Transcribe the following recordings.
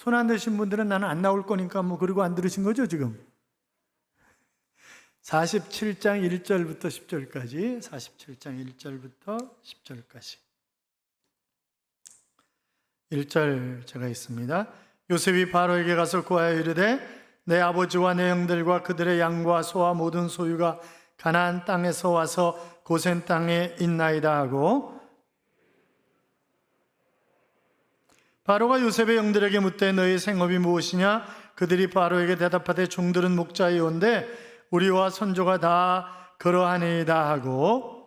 손 안 드신 분들은 나는 안 나올 거니까 뭐 그러고 안 들으신 거죠 지금? 47장 1절부터 10절까지 47장 1절부터 10절까지 1절 제가 있습니다. 요셉이 바로에게 가서 고하여 이르되 내 아버지와 내 형들과 그들의 양과 소와 모든 소유가 가나안 땅에서 와서 고센 땅에 있나이다 하고, 바로가 요셉의 형들에게 묻되 너희 생업이 무엇이냐? 그들이 바로에게 대답하되 종들은 목자이온데 우리와 선조가 다 그러하니이다 하고,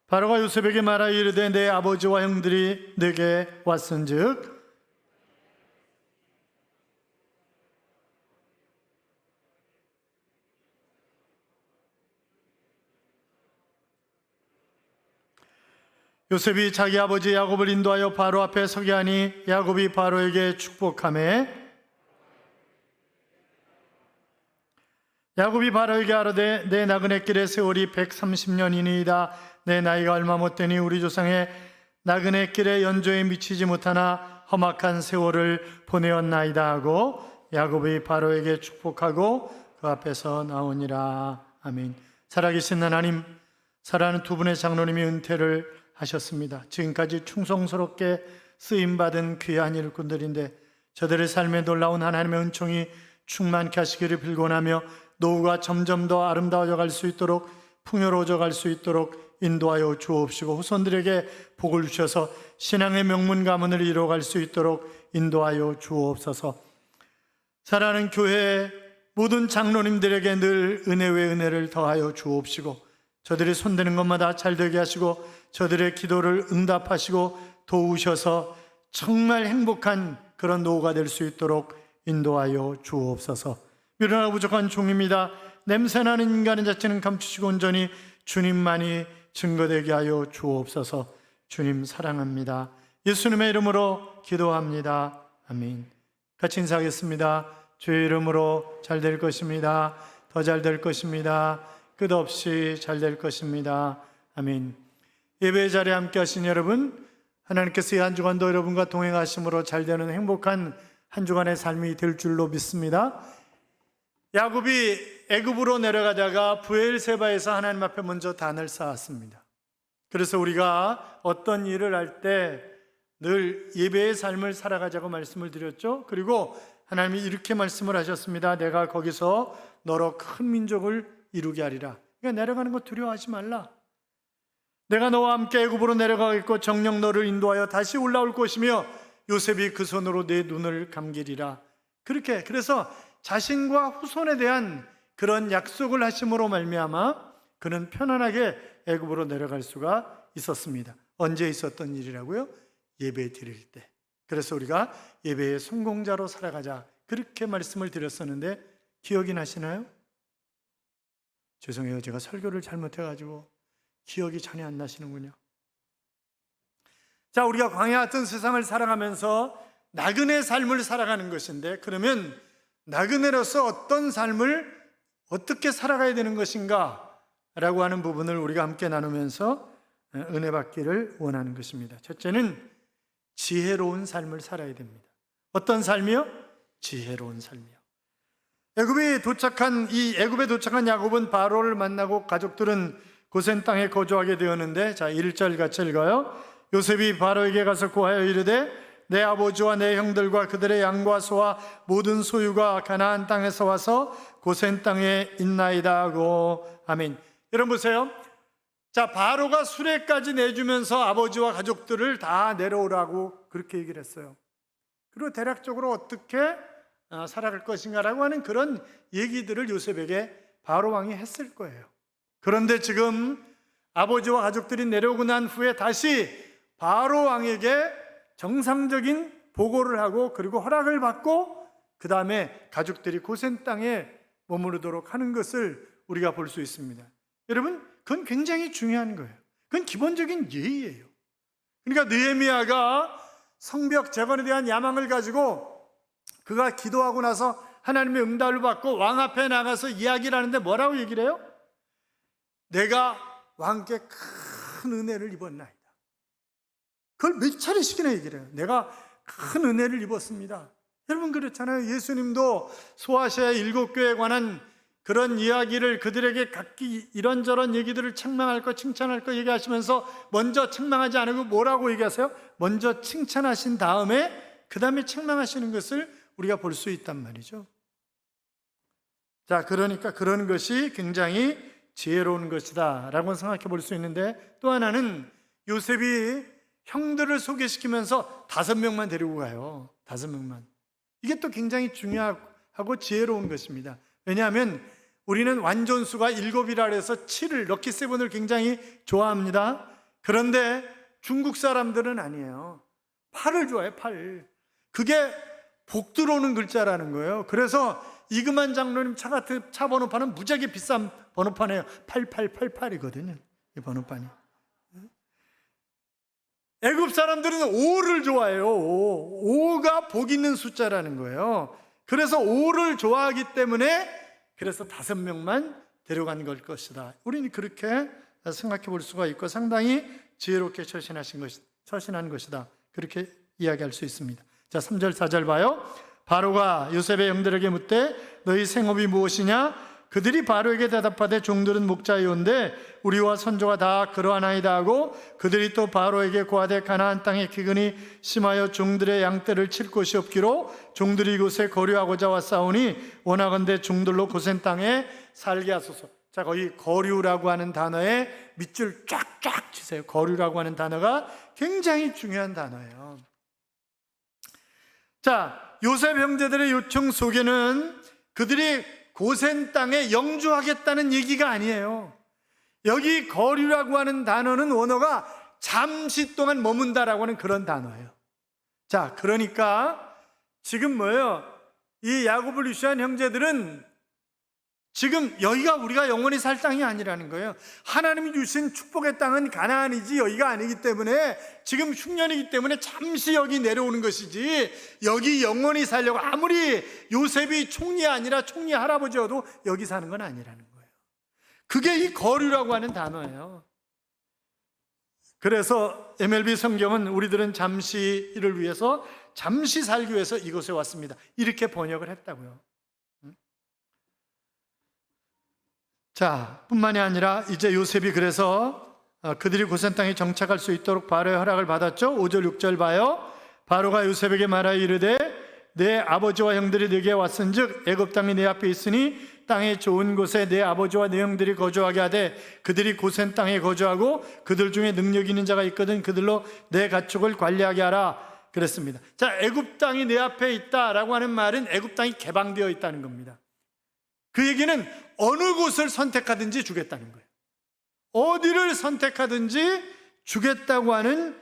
바로가 요셉에게 말하여 이르되 내 아버지와 형들이 내게 왔은즉 요셉이 자기 아버지 야곱을 인도하여 바로 앞에 서게 하니 야곱이 바로에게 축복하매 야곱이 바로에게 아뢰되 내 나그네 길의 세월이 130년이니이다. 내 나이가 얼마 못되니 우리 조상의 나그네 길의 연조에 미치지 못하나 험악한 세월을 보내었나이다 하고 야곱이 바로에게 축복하고 그 앞에서 나오니라. 아멘. 살아계신 하나님, 사랑하는 두 분의 장로님이 은퇴를 하셨습니다. 지금까지 충성스럽게 쓰임받은 귀한 일꾼들인데 저들의 삶에 놀라운 하나님의 은총이 충만케 하시기를 빌곤하며 노후가 점점 더 아름다워져 갈 수 있도록 풍요로워져 갈 수 있도록 인도하여 주옵시고 후손들에게 복을 주셔서 신앙의 명문 가문을 이뤄갈 수 있도록 인도하여 주옵소서. 사랑하는 교회 모든 장로님들에게 늘 은혜 외 은혜를 더하여 주옵시고 저들이 손대는 것마다 잘되게 하시고 저들의 기도를 응답하시고 도우셔서 정말 행복한 그런 노후가 될 수 있도록 인도하여 주옵소서. 미련하고 부족한 종입니다. 냄새나는 인간의 자체는 감추시고 온전히 주님만이 증거되게 하여 주옵소서. 주님 사랑합니다. 예수님의 이름으로 기도합니다. 아멘. 같이 인사하겠습니다. 주의 이름으로 잘 될 것입니다. 더 잘 될 것입니다. 끝없이 잘 될 것입니다. 아멘. 예배 자리에 함께 하신 여러분, 하나님께서 이 한 주간도 여러분과 동행하심으로 잘 되는 행복한 한 주간의 삶이 될 줄로 믿습니다. 야곱이 애굽으로 내려가다가 브엘세바에서 하나님 앞에 먼저 단을 쌓았습니다. 그래서 우리가 어떤 일을 할 때 늘 예배의 삶을 살아가자고 말씀을 드렸죠. 그리고 하나님이 이렇게 말씀을 하셨습니다. 내가 거기서 너로 큰 민족을 이루게 하리라. 그러니까 내려가는 거 두려워하지 말라. 내가 너와 함께 애굽으로 내려가겠고 정녕 너를 인도하여 다시 올라올 것이며 요셉이 그 손으로 내 눈을 감기리라. 그렇게 그래서 자신과 후손에 대한 그런 약속을 하심으로 말미암아 그는 편안하게 애굽으로 내려갈 수가 있었습니다. 언제 있었던 일이라고요? 예배 드릴 때. 그래서 우리가 예배의 성공자로 살아가자 그렇게 말씀을 드렸었는데 기억이 나시나요? 죄송해요. 제가 설교를 잘못해가지고 기억이 전혀 안 나시는군요. 자, 우리가 광야 같은 세상을 살아가면서 나그네 삶을 살아가는 것인데 그러면 나그네로서 어떤 삶을 어떻게 살아가야 되는 것인가 라고 하는 부분을 우리가 함께 나누면서 은혜 받기를 원하는 것입니다. 첫째는 지혜로운 삶을 살아야 됩니다. 어떤 삶이요? 지혜로운 삶이요. 애굽에 도착한 야곱은 바로를 만나고 가족들은 고센 땅에 거주하게 되었는데, 자 1절 같이 읽어요. 요셉이 바로에게 가서 고하여 이르되 내 아버지와 내 형들과 그들의 양과 소와 모든 소유가 가나안 땅에서 와서 고센 땅에 있나이다 하고. 아멘. 여러분 보세요. 자, 바로가 수레까지 내주면서 아버지와 가족들을 다 내려오라고 그렇게 얘기를 했어요. 그리고 대략적으로 어떻게 살아갈 것인가라고 하는 그런 얘기들을 요셉에게 바로 왕이 했을 거예요. 그런데 지금 아버지와 가족들이 내려오고 난 후에 다시 바로 왕에게 정상적인 보고를 하고 그리고 허락을 받고 그 다음에 가족들이 고센 땅에 머무르도록 하는 것을 우리가 볼 수 있습니다. 여러분, 그건 굉장히 중요한 거예요. 그건 기본적인 예의예요. 그러니까 느헤미야가 성벽 재건에 대한 야망을 가지고 그가 기도하고 나서 하나님의 응답을 받고 왕 앞에 나가서 이야기를 하는데 뭐라고 얘기를 해요? 내가 왕께 큰 은혜를 입었나이다. 그걸 몇 차례씩이나 얘기를 해요. 내가 큰 은혜를 입었습니다. 여러분 그렇잖아요. 예수님도 소아시아 7교회에 관한 그런 이야기를 그들에게 각기 이런저런 얘기들을 책망할 거 칭찬할 거 얘기하시면서 먼저 책망하지 않고 뭐라고 얘기하세요? 먼저 칭찬하신 다음에 그 다음에 책망하시는 것을 우리가 볼 수 있단 말이죠. 자, 그러니까 그런 것이 굉장히 지혜로운 것이다 라고 생각해 볼 수 있는데, 또 하나는 요셉이 형들을 소개시키면서 5명만 데리고 가요. 5명만. 이게 또 굉장히 중요하고 지혜로운 것입니다. 왜냐하면 우리는 완전수가 7이라 해서 7을, 럭키7을 굉장히 좋아합니다. 그런데 중국 사람들은 아니에요. 8을 좋아해요. 8. 그게 복 들어오는 글자라는 거예요. 그래서 이금환 장로님 차 번호판은 무지하게 비싼 번호판이에요. 8888이거든요. 이 번호판이. 애굽 사람들은 5를 좋아해요. 5가 복 있는 숫자라는 거예요. 그래서 5를 좋아하기 때문에 그래서 5명만 데려간 걸 것이다. 우리는 그렇게 생각해 볼 수가 있고 상당히 지혜롭게 처신한 것이다. 그렇게 이야기할 수 있습니다. 자, 3절 4절 봐요. 바로가 요셉의 형들에게 묻되 너희 생업이 무엇이냐? 그들이 바로에게 대답하되 종들은 목자이온데 우리와 선조가 다 그러하나이다 하고, 그들이 또 바로에게 고하되 가나안 땅에 기근이 심하여 종들의 양떼를 칠 곳이 없기로 종들이 이곳에 거류하고자 왔사오니 원하건대 종들로 고센 땅에 살게 하소서. 자, 거기 거류라고 하는 단어에 밑줄 쫙쫙 치세요. 거류라고 하는 단어가 굉장히 중요한 단어예요. 자, 요셉 형제들의 요청 속에는 그들이 고센 땅에 영주하겠다는 얘기가 아니에요. 여기 거류라고 하는 단어는 원어가 잠시 동안 머문다라고 하는 그런 단어예요. 자, 그러니까 지금 뭐예요? 이 야곱을 유시한 형제들은 지금 여기가 우리가 영원히 살 땅이 아니라는 거예요. 하나님이 주신 축복의 땅은 가나안이지 여기가 아니기 때문에, 지금 흉년이기 때문에 잠시 여기 내려오는 것이지 여기 영원히 살려고 아무리 요셉이 총리 아니라 총리 할아버지여도 여기 사는 건 아니라는 거예요. 그게 이 거류라고 하는 단어예요. 그래서 MLB 성경은 우리들은 잠시를 위해서, 잠시 살기 위해서 이곳에 왔습니다, 이렇게 번역을 했다고요. 자, 뿐만이 아니라 이제 요셉이 그래서 그들이 고센 땅에 정착할 수 있도록 바로의 허락을 받았죠. 5절 6절 봐요. 바로가 요셉에게 말하여 이르되 내 아버지와 형들이 네게 왔은즉 애굽 땅이 내 앞에 있으니 땅의 좋은 곳에 내 아버지와 내 형들이 거주하게 하되 그들이 고센 땅에 거주하고 그들 중에 능력 있는 자가 있거든 그들로 내 가축을 관리하게 하라 그랬습니다. 자, 애굽 땅이 내 앞에 있다라고 하는 말은 애굽 땅이 개방되어 있다는 겁니다. 그 얘기는 어느 곳을 선택하든지 주겠다는 거예요. 어디를 선택하든지 주겠다고 하는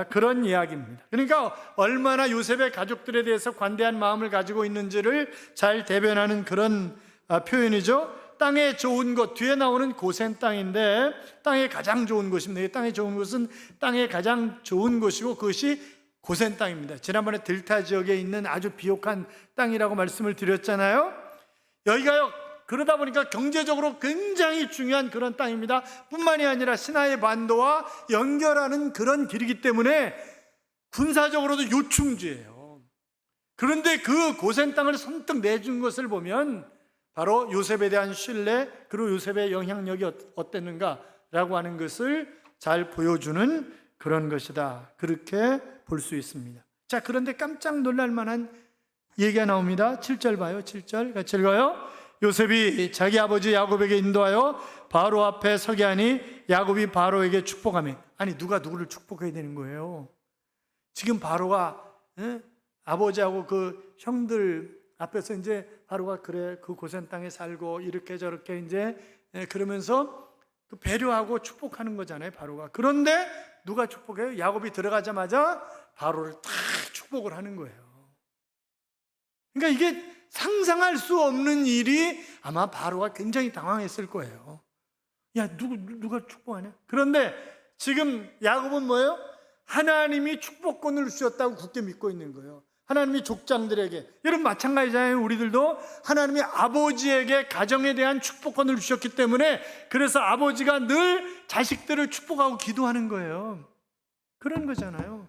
그런 이야기입니다. 그러니까 얼마나 요셉의 가족들에 대해서 관대한 마음을 가지고 있는지를 잘 대변하는 그런 표현이죠. 땅에 좋은 곳, 뒤에 나오는 고센 땅인데 땅에 가장 좋은 곳입니다. 땅에 좋은 곳은 땅에 가장 좋은 곳이고 그것이 고센 땅입니다. 지난번에 델타 지역에 있는 아주 비옥한 땅이라고 말씀을 드렸잖아요. 여기가요, 그러다 보니까 경제적으로 굉장히 중요한 그런 땅입니다. 뿐만이 아니라 시나이 반도와 연결하는 그런 길이기 때문에 군사적으로도 요충지예요. 그런데 그 고센 땅을 선뜻 내준 것을 보면 바로 요셉에 대한 신뢰, 그리고 요셉의 영향력이 어땠는가라고 하는 것을 잘 보여주는 그런 것이다, 그렇게 볼 수 있습니다. 자, 그런데 깜짝 놀랄 만한 얘기가 나옵니다. 7절 봐요. 7절 같이 읽어요. 요셉이 자기 아버지 야곱에게 인도하여 바로 앞에 서게 하니 야곱이 바로에게 축복하며, 아니 누가 누구를 축복해야 되는 거예요? 지금 바로가 아버지하고 그 형들 앞에서 이제 바로가 그래 그 고센 땅에 살고 이렇게 저렇게 이제 그러면서 그 배려하고 축복하는 거잖아요, 바로가. 그런데 누가 축복해요? 야곱이 들어가자마자 바로를 탁 축복을 하는 거예요. 그러니까 이게 상상할 수 없는 일이 아마 바로가 굉장히 당황했을 거예요. 야, 누가 축복하냐? 그런데 지금 야곱은 뭐예요? 하나님이 축복권을 주셨다고 굳게 믿고 있는 거예요. 하나님이 족장들에게, 여러분 마찬가지잖아요. 우리들도 하나님이 아버지에게 가정에 대한 축복권을 주셨기 때문에 그래서 아버지가 늘 자식들을 축복하고 기도하는 거예요. 그런 거잖아요.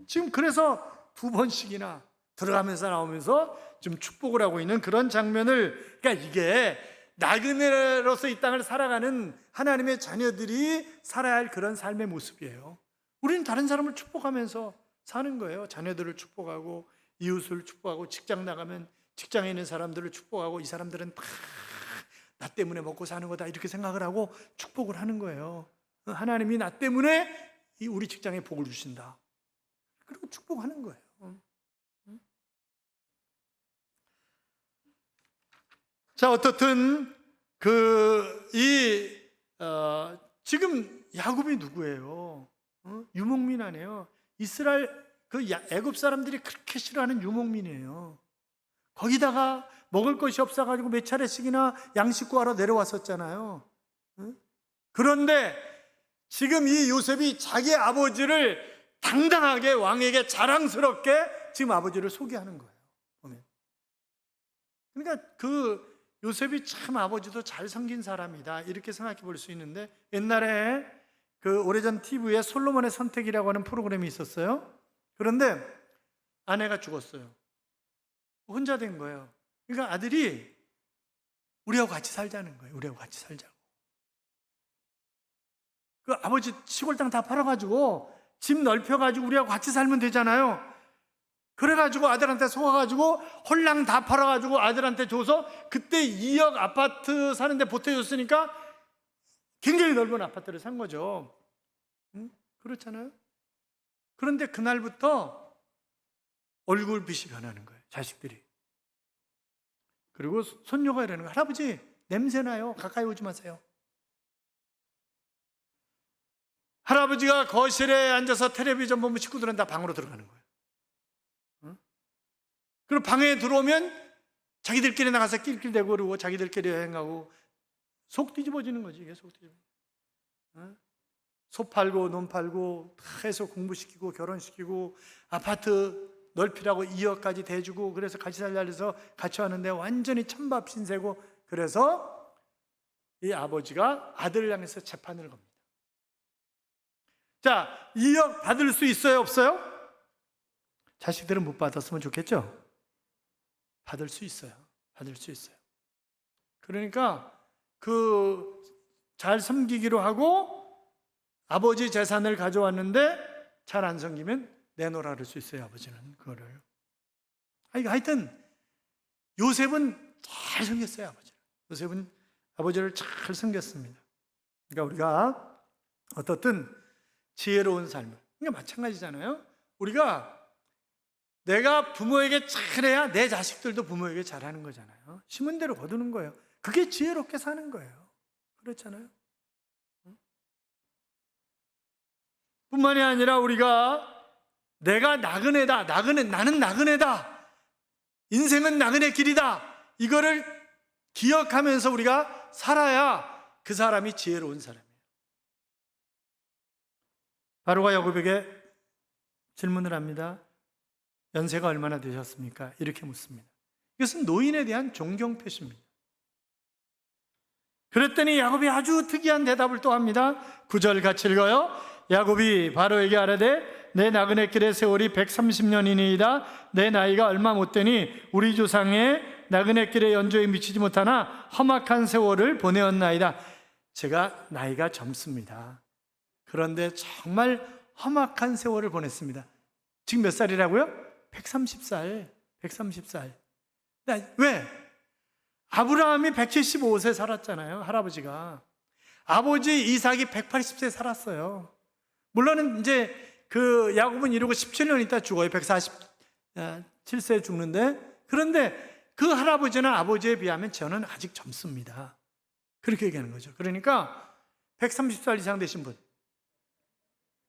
지금 그래서 2번씩이나 들어가면서 나오면서 좀 축복을 하고 있는 그런 장면을, 그러니까 이게 나그네로서 이 땅을 살아가는 하나님의 자녀들이 살아야 할 그런 삶의 모습이에요. 우리는 다른 사람을 축복하면서 사는 거예요. 자녀들을 축복하고 이웃을 축복하고 직장 나가면 직장에 있는 사람들을 축복하고 이 사람들은 다 나 때문에 먹고 사는 거다 이렇게 생각을 하고 축복을 하는 거예요. 하나님이 나 때문에 우리 직장에 복을 주신다. 그리고 축복하는 거예요. 자, 어떻든 지금 야곱이 누구예요? 유목민 아니에요. 이스라엘 애굽 사람들이 그렇게 싫어하는 유목민이에요. 거기다가 먹을 것이 없어가지고 몇 차례씩이나 양식 구하러 내려왔었잖아요. 그런데 지금 이 요셉이 자기 아버지를 당당하게 왕에게 자랑스럽게 지금 아버지를 소개하는 거예요. 보면. 그러니까 요셉이 참 아버지도 잘 섬긴 사람이다 이렇게 생각해 볼 수 있는데, 옛날에 오래전 TV에 솔로몬의 선택이라고 하는 프로그램이 있었어요. 그런데 아내가 죽었어요. 혼자 된 거예요. 그러니까 아들이 우리하고 같이 살자는 거예요. 우리하고 같이 살자고. 그 아버지 시골 땅 다 팔아가지고 집 넓혀가지고 우리하고 같이 살면 되잖아요. 그래가지고 아들한테 속아가지고 홀랑 다 팔아가지고 아들한테 줘서 그때 2억 아파트 사는데 보태줬으니까 굉장히 넓은 아파트를 산 거죠. 그렇잖아요. 그런데 그날부터 얼굴빛이 변하는 거예요. 자식들이. 그리고 손녀가 이러는 거예요. 할아버지 냄새나요. 가까이 오지 마세요. 할아버지가 거실에 앉아서 텔레비전 보면 식구들은 다 방으로 들어가는 거예요. 그리고 방에 들어오면 자기들끼리 나가서 낄낄대고 그러고 자기들끼리 여행하고 속 뒤집어지는 거지. 이게 속 뒤집어지는 거지. 소 팔고 논 팔고 다 해서 공부시키고 결혼시키고 아파트 넓히라고 2억까지 대주고 그래서 같이 살자 해서 같이 하는데 완전히 찬밥 신세고, 그래서 이 아버지가 아들을 향해서 재판을 겁니다. 자, 2억 받을 수 있어요? 없어요? 자식들은 못 받았으면 좋겠죠? 받을 수 있어요. 받을 수 있어요. 그러니까 잘 섬기기로 하고 아버지 재산을 가져왔는데 잘 안 섬기면 내놓으라 그럴 수 있어요. 아버지는 그거를. 하여튼 요셉은 잘 섬겼어요. 아버지를. 요셉은 아버지를 잘 섬겼습니다. 그러니까 우리가 어떻든 지혜로운 삶을, 그러니까 마찬가지잖아요. 우리가 내가 부모에게 잘해야 내 자식들도 부모에게 잘하는 거잖아요. 심은 대로 거두는 거예요. 그게 지혜롭게 사는 거예요. 그렇잖아요. 뿐만이 아니라 우리가 내가 나그네다, 나는 나그네다, 인생은 나그네 길이다, 이거를 기억하면서 우리가 살아야 그 사람이 지혜로운 사람이에요. 바로가 야곱에게 질문을 합니다. 연세가 얼마나 되셨습니까? 이렇게 묻습니다. 이것은 노인에 대한 존경 표시입니다. 그랬더니 야곱이 아주 특이한 대답을 또 합니다. 9절 같이 읽어요. 야곱이 바로에게 아뢰되 내 나그네 길의 세월이 130년이니이다. 내 나이가 얼마 못 되니 우리 조상의 나그네 길의 연조에 미치지 못하나 험악한 세월을 보내었나이다. 제가 나이가 젊습니다. 그런데 정말 험악한 세월을 보냈습니다. 지금 몇 살이라고요? 130살. 130살. 왜? 아브라함이 175세 살았잖아요. 할아버지가. 아버지 이삭이 180세 살았어요. 물론 이제 야곱은 이러고 17년 있다 죽어요. 147세에 죽는데. 그런데 그 할아버지는 아버지에 비하면 저는 아직 젊습니다. 그렇게 얘기하는 거죠. 그러니까 130살 이상 되신 분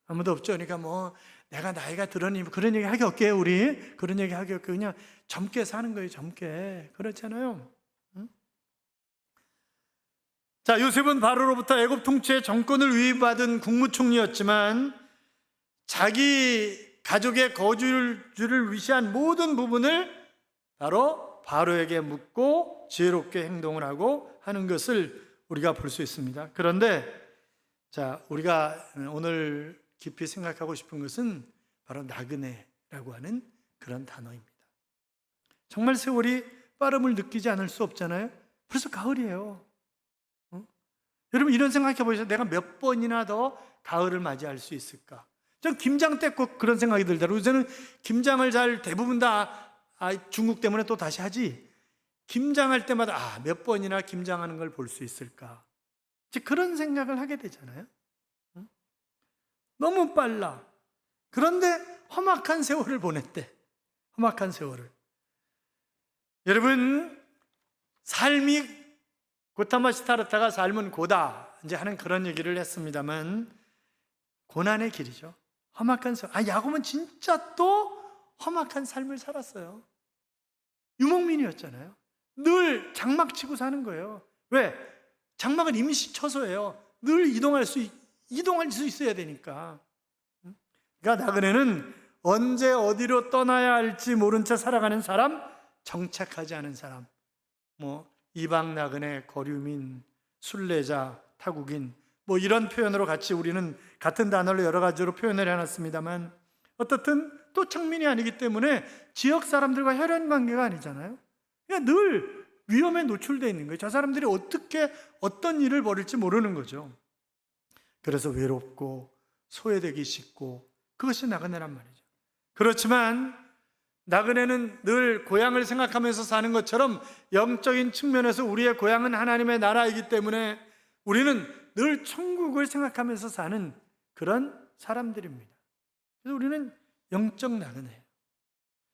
아무도 없죠. 그러니까 내가 나이가 들으니 그런 얘기 하기 없게요. 우리 그런 얘기 하기 없게 그냥 젊게 사는 거예요. 젊게. 그렇잖아요. 자, 요셉은 바로로부터 애굽 통치의 정권을 위임받은 국무총리였지만 자기 가족의 거주를 위시한 모든 부분을 바로 바로에게 묻고 지혜롭게 행동을 하고 하는 것을 우리가 볼 수 있습니다. 그런데 자, 우리가 오늘 깊이 생각하고 싶은 것은 바로 나그네라고 하는 그런 단어입니다. 정말 세월이 빠름을 느끼지 않을 수 없잖아요. 벌써 가을이에요. 여러분 이런 생각해 보세요. 내가 몇 번이나 더 가을을 맞이할 수 있을까? 전 김장 때 꼭 그런 생각이 들더라고요. 저는 김장을 잘 대부분 다 중국 때문에 또 다시 하지. 김장할 때마다 몇 번이나 김장하는 걸 볼 수 있을까? 그런 생각을 하게 되잖아요. 너무 빨라. 그런데 험악한 세월을 보냈대. 험악한 세월을. 여러분, 삶이 고타마시타르타가 삶은 고다 이제 하는 그런 얘기를 했습니다만 고난의 길이죠. 험악한 세월. 야곱은 진짜 또 험악한 삶을 살았어요. 유목민이었잖아요. 늘 장막 치고 사는 거예요. 왜? 장막은 임시 처소예요. 늘 이동할 수 있어야 되니까. 그러니까 나그네는 언제 어디로 떠나야 할지 모른 채 살아가는 사람, 정착하지 않은 사람, 이방 나그네, 거류민, 순례자, 타국인 이런 표현으로 같이 우리는 같은 단어로 여러 가지로 표현을 해놨습니다만 어떻든 또 청민이 아니기 때문에 지역 사람들과 혈연 관계가 아니잖아요. 그냥 늘 위험에 노출되어 있는 거예요. 저 사람들이 어떻게 어떤 일을 벌일지 모르는 거죠. 그래서 외롭고 소외되기 쉽고 그것이 나그네란 말이죠. 그렇지만 나그네는 늘 고향을 생각하면서 사는 것처럼 영적인 측면에서 우리의 고향은 하나님의 나라이기 때문에 우리는 늘 천국을 생각하면서 사는 그런 사람들입니다. 그래서 우리는 영적 나그네예요.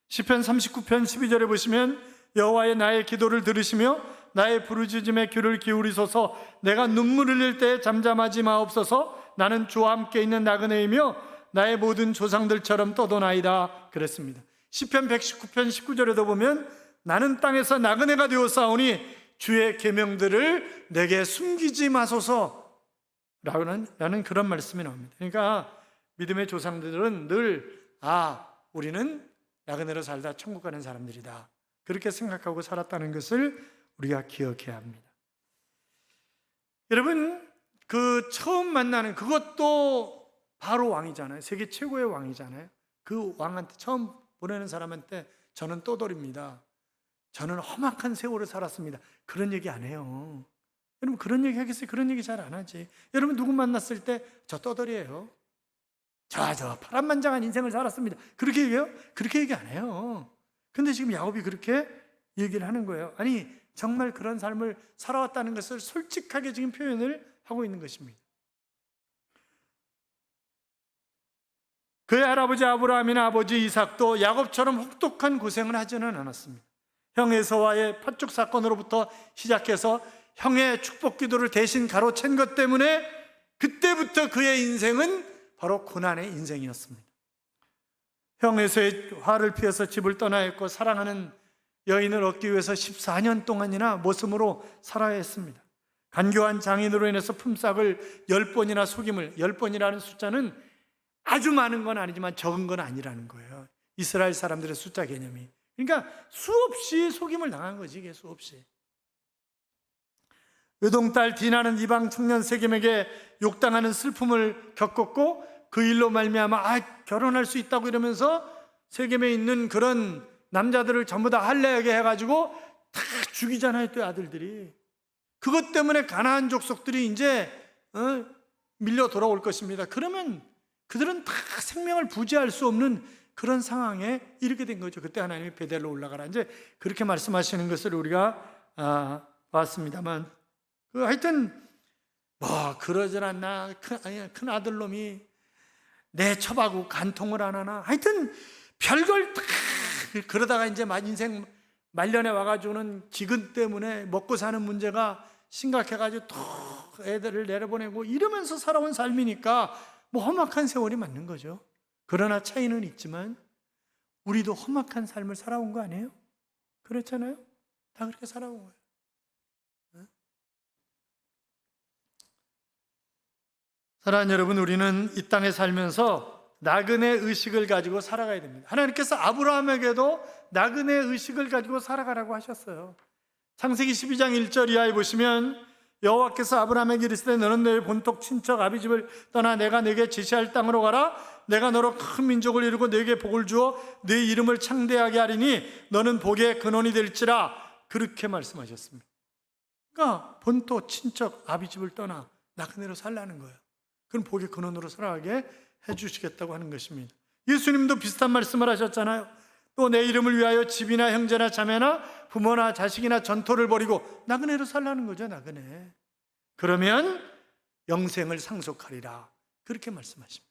시편 39편 12절에 보시면 여호와의 나의 기도를 들으시며 나의 부르짖음에 귀를 기울이소서. 내가 눈물 흘릴 때에 잠잠하지 마옵소서. 나는 주와 함께 있는 나그네이며 나의 모든 조상들처럼 떠도나이다 그랬습니다. 시편 119편 19절에도 보면 나는 땅에서 나그네가 되었사오니 주의 계명들을 내게 숨기지 마소서 라는 그런 말씀이 나옵니다. 그러니까 믿음의 조상들은 늘 우리는 나그네로 살다 천국 가는 사람들이다 그렇게 생각하고 살았다는 것을 우리가 기억해야 합니다. 여러분 처음 만나는 그것도 바로 왕이잖아요. 세계 최고의 왕이잖아요. 그 왕한테 처음 보내는 사람한테 저는 떠돌입니다. 저는 험악한 세월을 살았습니다. 그런 얘기 안 해요. 여러분 그런 얘기 하겠어요? 그런 얘기 잘 안 하지. 여러분 누구 만났을 때 저 떠돌이에요. 저 파란만장한 인생을 살았습니다. 그렇게 얘기해요? 그렇게 얘기 안 해요. 근데 지금 야곱이 그렇게 얘기를 하는 거예요. 아니 정말 그런 삶을 살아왔다는 것을 솔직하게 지금 표현을 하고 있는 것입니다. 그의 할아버지 아브라함이나 아버지 이삭도 야곱처럼 혹독한 고생을 하지는 않았습니다. 형 에서와의 팥죽 사건으로부터 시작해서 형의 축복 기도를 대신 가로챈 것 때문에 그때부터 그의 인생은 바로 고난의 인생이었습니다. 형 에서의 화를 피해서 집을 떠나야 했고 사랑하는 여인을 얻기 위해서 14년 동안이나 모섬으로 살아야 했습니다. 간교한 장인으로 인해서 품삯을 10번이나 속임을, 10번이라는 숫자는 아주 많은 건 아니지만 적은 건 아니라는 거예요. 이스라엘 사람들의 숫자 개념이. 그러니까 수없이 속임을 당한 거지, 이게 수없이. 외동딸 디나는 이방 청년 세겜에게 욕당하는 슬픔을 겪었고 그 일로 말미암아 결혼할 수 있다고 이러면서 세겜에 있는 그런 남자들을 전부 다 할례하게 해가지고 다 죽이잖아요, 또 아들들이. 그것 때문에 가나안 족속들이 이제 밀려 돌아올 것입니다. 그러면 그들은 다 생명을 부지할 수 없는 그런 상황에 이르게 된 거죠. 그때 하나님이 베델로 올라가라 이제 그렇게 말씀하시는 것을 우리가 봤습니다만 하여튼 그러질 않나 큰 아들놈이 내 첩하고 간통을 안 하나 하여튼 별걸 다 그러다가 이제 인생 말년에 와가지고는 기근 때문에 먹고 사는 문제가 심각해가지고 또 애들을 내려보내고 이러면서 살아온 삶이니까 험악한 세월이 맞는 거죠. 그러나 차이는 있지만 우리도 험악한 삶을 살아온 거 아니에요? 그렇잖아요? 다 그렇게 살아온 거예요. 사랑하는 여러분, 우리는 이 땅에 살면서 나그네 의식을 가지고 살아가야 됩니다. 하나님께서 아브라함에게도 나그네 의식을 가지고 살아가라고 하셨어요. 창세기 12장 1절 이하에 보시면 여호와께서 아브라함에게 이르시되 너는 너의 본토 친척 아비집을 떠나 내가 네게 지시할 땅으로 가라. 내가 너로 큰 민족을 이루고 네게 복을 주어 네 이름을 창대하게 하리니 너는 복의 근원이 될지라. 그렇게 말씀하셨습니다. 그러니까 본토 친척 아비집을 떠나 나그네로 살라는 거예요. 그럼 복의 근원으로 살아가게 해주시겠다고 하는 것입니다. 예수님도 비슷한 말씀을 하셨잖아요. 또 내 이름을 위하여 집이나 형제나 자매나 부모나 자식이나 전토를 버리고 나그네로 살라는 거죠. 나그네. 그러면 영생을 상속하리라. 그렇게 말씀하십니다.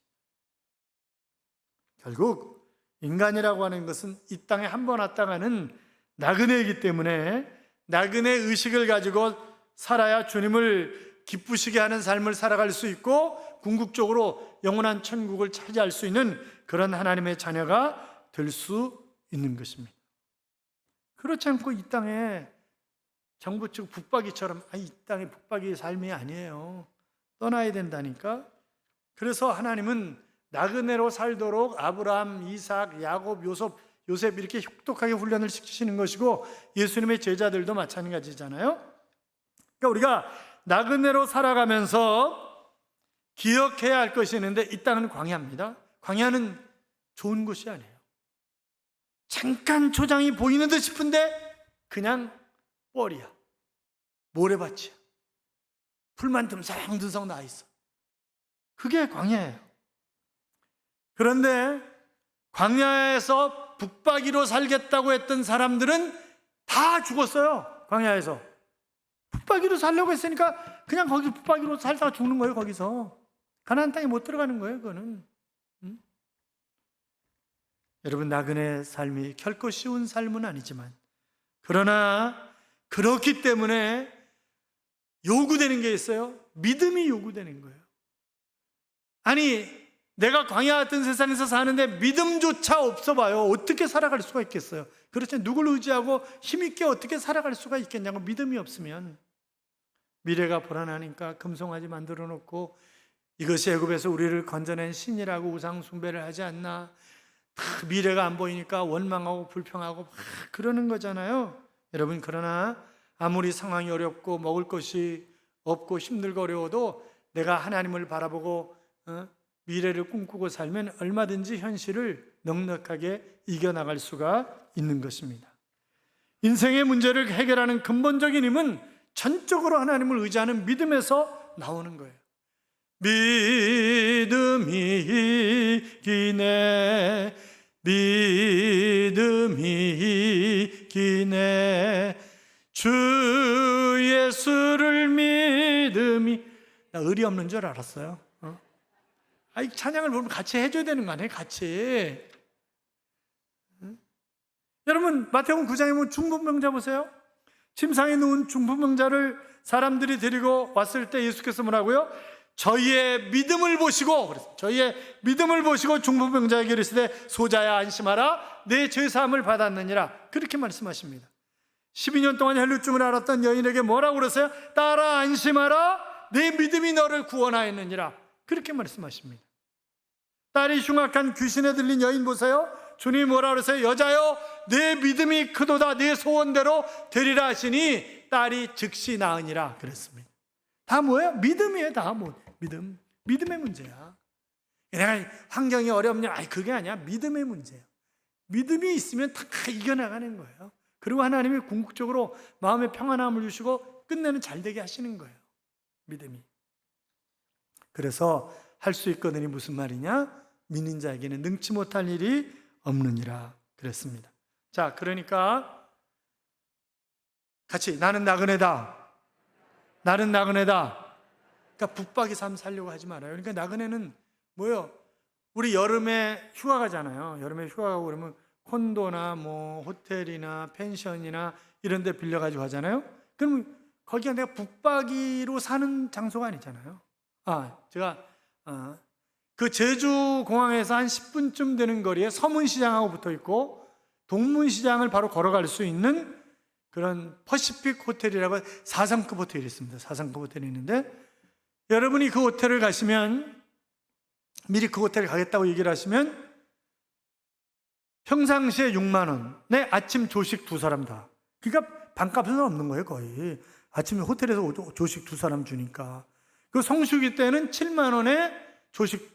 결국 인간이라고 하는 것은 이 땅에 한 번 왔다가는 나그네이기 때문에 나그네 의식을 가지고 살아야 주님을 기쁘시게 하는 삶을 살아갈 수 있고 궁극적으로 영원한 천국을 차지할 수 있는 그런 하나님의 자녀가 될 수 있는 것입니다. 그렇지 않고 이 땅에 정부 측 북박이처럼 이 땅에 북박이의 삶이 아니에요. 떠나야 된다니까. 그래서 하나님은 나그네로 살도록 아브라함, 이삭, 야곱, 요셉 이렇게 혹독하게 훈련을 시키시는 것이고 예수님의 제자들도 마찬가지잖아요. 그러니까 우리가 나그네로 살아가면서 기억해야 할 것이 있는데 이 땅은 광야입니다. 광야는 좋은 곳이 아니에요. 잠깐 초장이 보이는 듯 싶은데 그냥 뻘이야. 모래밭이야. 풀만 듬성듬성 나 있어. 그게 광야예요. 그런데 광야에서 북박이로 살겠다고 했던 사람들은 다 죽었어요. 광야에서. 북박이로 살려고 했으니까 그냥 거기 북박이로 살다가 죽는 거예요. 거기서. 가나안 땅에 못 들어가는 거예요. 그거는. 여러분, 나그네 삶이 결코 쉬운 삶은 아니지만 그러나 그렇기 때문에 요구되는 게 있어요. 믿음이 요구되는 거예요. 아니, 내가 광야 같은 세상에서 사는데 믿음조차 없어 봐요. 어떻게 살아갈 수가 있겠어요? 그렇지, 누굴 의지하고 힘있게 어떻게 살아갈 수가 있겠냐고. 믿음이 없으면 미래가 불안하니까 금송아지 만들어 놓고 이것이 애굽에서 우리를 건져낸 신이라고 우상 숭배를 하지 않나. 미래가 안 보이니까 원망하고 불평하고 막 그러는 거잖아요. 여러분, 그러나 아무리 상황이 어렵고 먹을 것이 없고 힘들고 어려워도 내가 하나님을 바라보고 미래를 꿈꾸고 살면 얼마든지 현실을 넉넉하게 이겨나갈 수가 있는 것입니다. 인생의 문제를 해결하는 근본적인 힘은 전적으로 하나님을 의지하는 믿음에서 나오는 거예요. 믿음이 이기네, 믿음이 이기네, 주 예수를 믿음이. 나 의리 없는 줄 알았어요. 이 찬양을 보면 같이 해줘야 되는 거 아니에요? 같이. 여러분, 마태복음 9장에 보면 중풍병자 보세요. 침상에 누운 중풍병자를 사람들이 데리고 왔을 때 예수께서 뭐라고요? 저희의 믿음을 보시고, 그래서 저희의 믿음을 보시고 중풍병자에게 이르시되 소자야 안심하라, 내 죄사함을 받았느니라. 그렇게 말씀하십니다. 12년 동안 혈루증을 앓았던 여인에게 뭐라고 그러세요? 딸아 안심하라, 내 믿음이 너를 구원하였느니라. 그렇게 말씀하십니다. 딸이 흉악한 귀신에 들린 여인 보세요. 주님이 뭐라 그러세요? 여자여 내 믿음이 크도다, 내 소원대로 되리라 하시니 딸이 즉시 나으니라 그랬습니다. 다 뭐예요? 믿음이에요. 다 믿음의 문제야. 내가 환경이 어렵냐? 그게 아니야. 믿음의 문제예요. 믿음이 있으면 다 이겨나가는 거예요. 그리고 하나님이 궁극적으로 마음의 평안함을 주시고 끝내는 잘되게 하시는 거예요. 믿음이. 그래서 할 수 있거든이 무슨 말이냐? 믿는 자에게는 능치 못할 일이 없느니라 그랬습니다. 자, 그러니까 같이 나는 나그네다. 나는 나그네다. 그러니까 북박이 삶 살려고 하지 말아요. 그러니까 나그네는 뭐예요? 우리 여름에 휴가 가잖아요. 여름에 휴가 가고 그러면 콘도나 뭐 호텔이나 펜션이나 이런 데 빌려가지고 하잖아요. 그럼 거기가 내가 북박이로 사는 장소가 아니잖아요. 제가 그 제주 공항에서 한 10분쯤 되는 거리에 서문시장하고 붙어 있고 동문시장을 바로 걸어갈 수 있는 그런 퍼시픽 호텔이라고 4성급 호텔이 있습니다. 4성급 호텔이 있는데 여러분이 그 호텔을 가시면 미리 그 호텔 가겠다고 얘기를 하시면 평상시에 6만 원에 아침 조식 2사람 다. 그러니까 반값은 없는 거예요, 거의. 아침에 호텔에서 조식 2사람 주니까. 그 성수기 때는 7만 원에 조식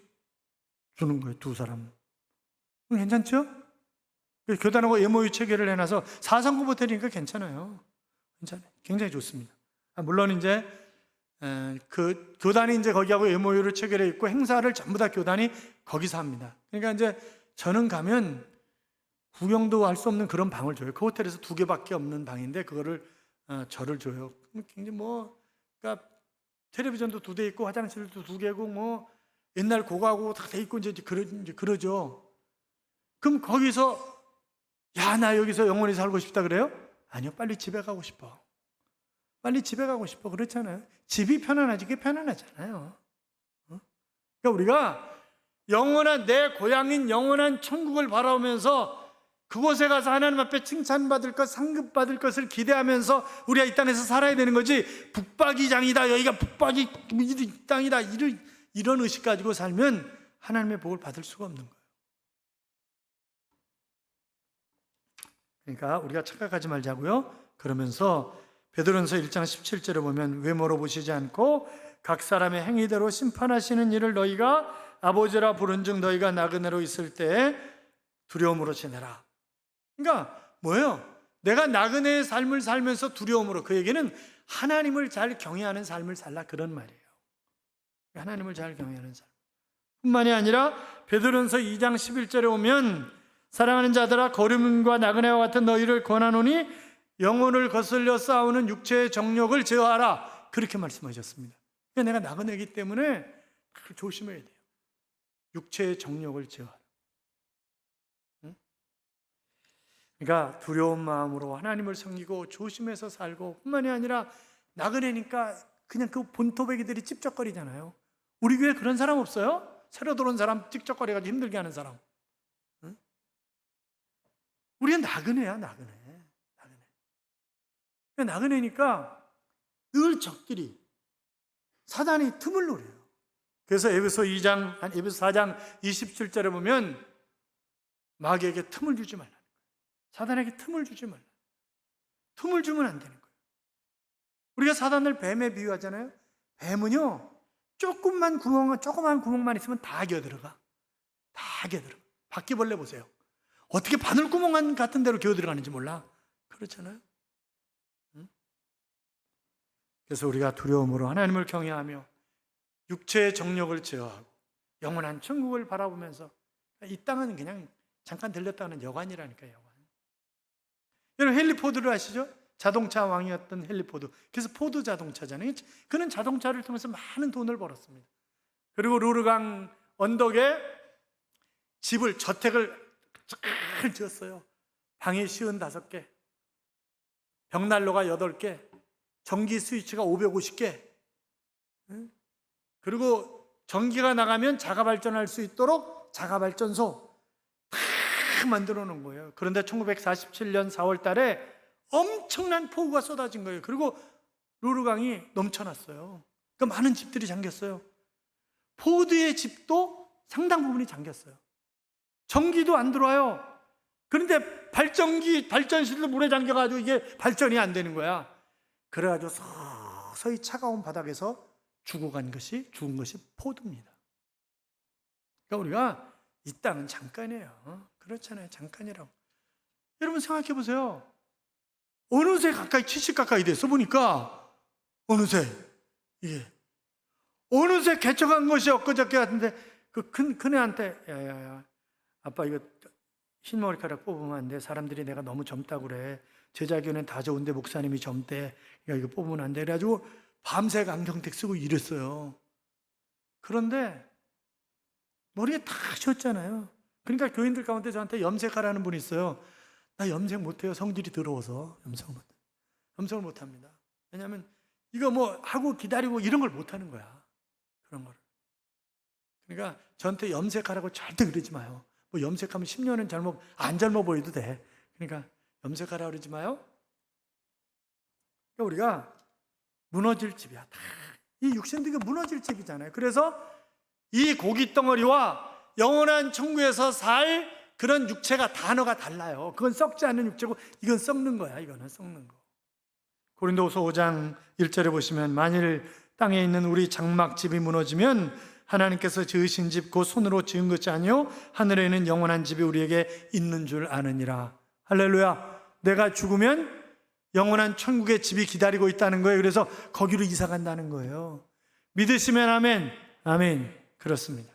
주는 거예요, 2사람. 괜찮죠? 교단하고 MOU 체결을 해놔서 4성급 호텔이니까 괜찮아요. 괜찮아요. 굉장히 좋습니다. 물론 이제 그 교단이 이제 거기하고 MOU를 체결해 있고 행사를 전부 다 교단이 거기서 합니다. 그러니까 이제 저는 가면 구경도 할 수 없는 그런 방을 줘요. 그 호텔에서 2개밖에 없는 방인데 그거를 저를 줘요. 굉장히 그러니까 텔레비전도 2대 있고 화장실도 2개고 옛날 고가고 다 돼 있고 이제 그러죠. 그럼 거기서 나 여기서 영원히 살고 싶다 그래요? 아니요, 빨리 집에 가고 싶어. 빨리 집에 가고 싶어. 그렇잖아요. 집이 편안하지, 그게 편안하잖아요. 그러니까 우리가 영원한 내 고향인 영원한 천국을 바라보면서 그곳에 가서 하나님 앞에 칭찬받을 것, 상급받을 것을 기대하면서 우리가 이 땅에서 살아야 되는 거지, 북박이장이다, 여기가 북박이 땅이다, 이런 의식 가지고 살면 하나님의 복을 받을 수가 없는 거예요. 그러니까 우리가 착각하지 말자고요. 그러면서 베드로전서 1장 17절에 보면 외모로 보시지 않고 각 사람의 행위대로 심판하시는 일을 너희가 아버지라 부른즉 너희가 나그네로 있을 때 두려움으로 지내라. 그러니까 뭐예요? 내가 나그네의 삶을 살면서 두려움으로, 그 얘기는 하나님을 잘 경외하는 삶을 살라, 그런 말이에요. 하나님을 잘 경외하는 삶 뿐만이 아니라 베드로전서 2장 11절에 오면 사랑하는 자들아 거름과 나그네와 같은 너희를 권하노니 영혼을 거슬려 싸우는 육체의 정욕을 제어하라, 그렇게 말씀하셨습니다. 그러니까 내가 나그네이기 때문에 조심해야 돼요. 육체의 정욕을 제어하라. 그러니까 두려운 마음으로 하나님을 섬기고 조심해서 살고, 뿐만이 아니라 나그네니까 그냥 그 본토배기들이 찝쩍거리잖아요. 우리 교회 그런 사람 없어요? 새로 들어온 사람 찝쩍거려가지고 힘들게 하는 사람. 응? 우리는 나그네야, 나그네. 나그네니까 늘 적들이, 사단이 틈을 노려요. 그래서 에베소 4장 27절에 보면 마귀에게 틈을 주지 말라. 사단에게 틈을 주지 말라. 틈을 주면 안 되는 거예요. 우리가 사단을 뱀에 비유하잖아요. 뱀은요, 조그만 구멍만 있으면 다 기어들어가. 다 기어들어가. 바퀴벌레 보세요. 어떻게 바늘구멍 같은 데로 기어들어가는지 몰라. 그렇잖아요. 그래서 우리가 두려움으로 하나님을 경외하며 육체의 정욕을 제어하고 영원한 천국을 바라보면서, 이 땅은 그냥 잠깐 들렸다 하는 여관이라니까요, 여관. 여러분 헨리 포드를 아시죠? 자동차 왕이었던 헨리 포드. 그래서 포드 자동차잖아요. 그는 자동차를 통해서 많은 돈을 벌었습니다. 그리고 루르강 언덕에 저택을 잘 지었어요. 방이 55개, 벽난로가 8개, 전기 스위치가 550개, 그리고 전기가 나가면 자가발전할 수 있도록 자가발전소 다 만들어 놓은 거예요. 그런데 1947년 4월 달에 엄청난 폭우가 쏟아진 거예요. 그리고 루르강이 넘쳐났어요. 그러니까 많은 집들이 잠겼어요. 포드의 집도 상당 부분이 잠겼어요. 전기도 안 들어와요. 그런데 발전실도 물에 잠겨가지고 이게 발전이 안 되는 거야. 그래가지고 서서히 차가운 바닥에서 죽은 것이 포드입니다. 그러니까 우리가 이 땅은 잠깐이에요. 그렇잖아요. 잠깐이라고. 여러분 생각해 보세요. 어느새 가까이 70 가까이 됐어 보니까, 어느새 개척한 것이 엊그저께 같은데, 그 큰애한테 야야야 아빠 이거 흰 머리카락 뽑으면 안 돼. 사람들이 내가 너무 젊다고 그래. 제자교는 다 좋은데 목사님이 젊대. 이거 뽑으면 안 돼. 그래가지고 밤새 안경텍 쓰고 이랬어요. 그런데 머리에 다 셨잖아요. 그러니까 교인들 가운데 저한테 염색하라는 분이 있어요. 나 염색 못해요. 성질이 더러워서 염색을 못합니다. 왜냐하면 이거 하고 기다리고 이런 걸 못하는 거야. 그런 거를. 그러니까 저한테 염색하라고 절대 그러지 마요. 염색하면 10년은 안 젊어 보여도 돼. 그러니까 염색하라고 그러지 마요. 그러니까 우리가 무너질 집이야. 다 이 육신도 무너질 집이잖아요. 그래서 이 고기 덩어리와 영원한 천국에서 살 그런 육체가 단어가 달라요. 그건 썩지 않는 육체고 이건 썩는 거야. 이거는 썩는 거. 고린도후서 5장 1절에 보시면 만일 땅에 있는 우리 장막집이 무너지면 하나님께서 지으신 집 곧 손으로 지은 것이 아니요 하늘에 있는 영원한 집이 우리에게 있는 줄 아느니라. 할렐루야. 내가 죽으면 영원한 천국의 집이 기다리고 있다는 거예요. 그래서 거기로 이사 간다는 거예요. 믿으시면 아멘. 아멘. 그렇습니다.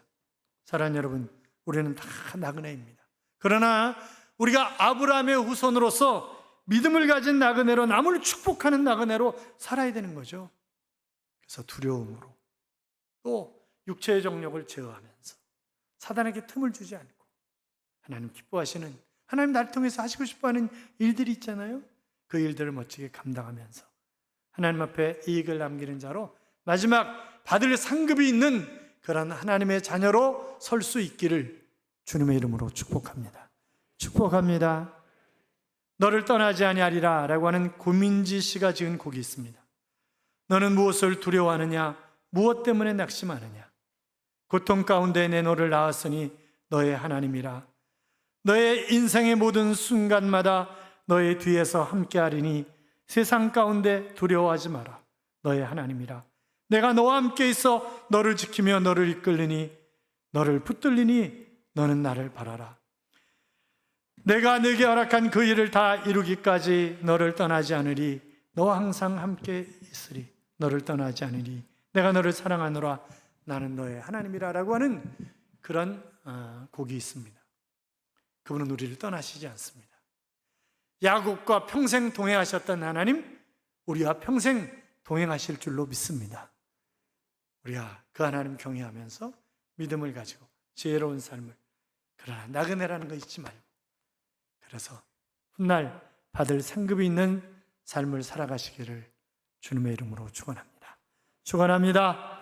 사랑하는 여러분, 우리는 다 나그네입니다. 그러나 우리가 아브라함의 후손으로서 믿음을 가진 나그네로, 남을 축복하는 나그네로 살아야 되는 거죠. 그래서 두려움으로 또 육체의 정욕을 제어하면서 사단에게 틈을 주지 않고 하나님 기뻐하시는, 하나님 나를 통해서 하시고 싶어하는 일들이 있잖아요. 그 일들을 멋지게 감당하면서 하나님 앞에 이익을 남기는 자로 마지막 받을 상급이 있는 그런 하나님의 자녀로 설 수 있기를 주님의 이름으로 축복합니다. 축복합니다. 너를 떠나지 아니하리라 라고 하는 고민지 씨가 지은 곡이 있습니다. 너는 무엇을 두려워하느냐? 무엇 때문에 낙심하느냐? 고통 가운데 내 너를 낳았으니 너의 하나님이라. 너의 인생의 모든 순간마다 너의 뒤에서 함께하리니 세상 가운데 두려워하지 마라. 너의 하나님이라. 내가 너와 함께 있어 너를 지키며 너를 이끌리니 너를 붙들리니 너는 나를 바라라. 내가 네게 허락한 그 일을 다 이루기까지 너를 떠나지 않으리. 너와 항상 함께 있으리. 너를 떠나지 않으리. 내가 너를 사랑하노라. 나는 너의 하나님이라 라고 하는 그런 곡이 있습니다. 그분은 우리를 떠나시지 않습니다. 야곱과 평생 동행하셨던 하나님, 우리와 평생 동행하실 줄로 믿습니다. 우리가 그 하나님 경외하면서 믿음을 가지고 지혜로운 삶을, 그러나 나그네라는 거 잊지 말고, 그래서 훗날 받을 상급이 있는 삶을 살아가시기를 주님의 이름으로 축원합니다. 축원합니다.